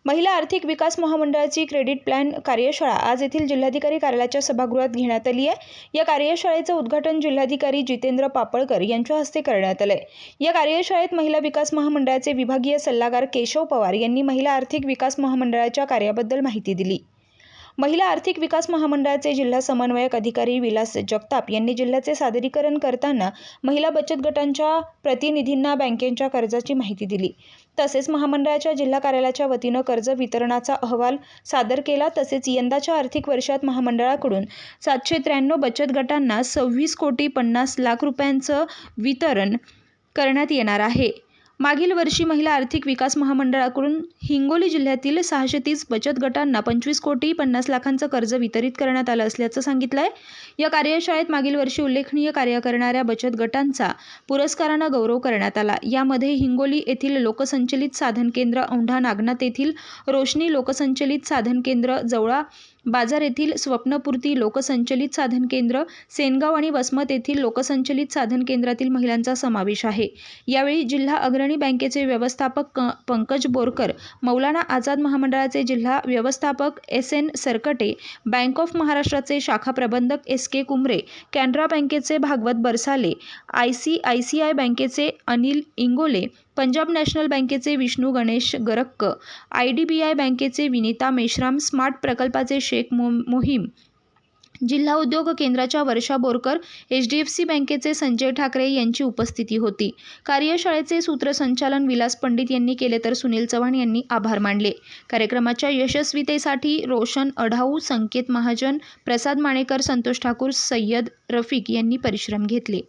महिला आर्थिक विकास महामंडळाची क्रेडिट प्लॅन कार्यशाळा आज येथील जिल्हाधिकारी कार्यालयाच्या सभागृहात घेण्यात आली आहे। या कार्यशाळेचे उद्घाटन जिल्हाधिकारी जितेंद्र पापळकर यांच्या हस्ते करण्यात आले। या कार्यशाळेत महिला विकास महामंडळाचे विभागीय सल्लागार केशव पवार यांनी महिला आर्थिक विकास महामंडळाच्या कार्याबद्दल माहिती दिली। महिला आर्थिक विकास महामंडळाचे जिल्हा समन्वयक अधिकारी विलास जगताप यांनी जिल्ह्याचे सादरीकरण करताना महिला बचत गटांच्या प्रतिनिधींना बँकेच्या कर्जाची माहिती दिली। तसेच महामंडळाच्या जिल्हा कार्यालयाच्या वतीनं कर्ज वितरणाचा अहवाल सादर केला। तसेच यंदाच्या आर्थिक वर्षात महामंडळाकडून 793 बचत गटांना 26,50,00,000 रुपयांचं वितरण करण्यात येणार आहे। मागील वर्षी महिला आर्थिक विकास महामंडळाकडून हिंगोली जिल्ह्यातील 630 बचत गटांना 25,50,00,000चं कर्ज वितरित करण्यात आलं असल्याचं सांगितलं आहे। या कार्यशाळेत मागील वर्षी उल्लेखनीय कार्य करणाऱ्या बचत गटांचा पुरस्कारानं गौरव करण्यात आला। यामध्ये हिंगोली येथील लोकसंचलित साधन केंद्र, औंढा नागनाथ येथील रोशनी लोकसंचलित साधन केंद्र, जवळा बाजार येथील स्वप्नपूर्ती लोकसंचलित साधन केंद्र, सेनगाव आणि वसमत येथील लोकसंचलित साधन केंद्रातील महिलांचा समावेश आहे। यावेळी जिल्हा अग्रणी बँकेचे व्यवस्थापक पंकज बोरकर, मौलाना आझाद महामंडळाचे जिल्हा व्यवस्थापक SN सरकटे, बँक ऑफ महाराष्ट्राचे शाखा प्रबंधक SK कुमरे, कॅनरा बँकेचे भागवत बरसाले, ICICI बँकेचे अनिल इंगोले, पंजाब नॅशनल बँकेचे विष्णू गणेश गरक्क, IDBI बँकेचे विनीता मेश्राम, स्मार्ट प्रकल्पाचे शेख मोहीम, जिल्हा उद्योग केंद्राच्या वर्षा बोरकर, HDFC बँकेचे संजय ठाकरे यांची उपस्थिती होती। कार्यशाळेचे सूत्रसंचालन विलास पंडित यांनी केले तर सुनील चव्हाण यांनी आभार मानले। कार्यक्रमाच्या यशस्वीतेसाठी रोशन अढाऊ, संकेत महाजन, प्रसाद माणेकर, संतोष ठाकूर, सय्यद रफिक यांनी परिश्रम घेतले।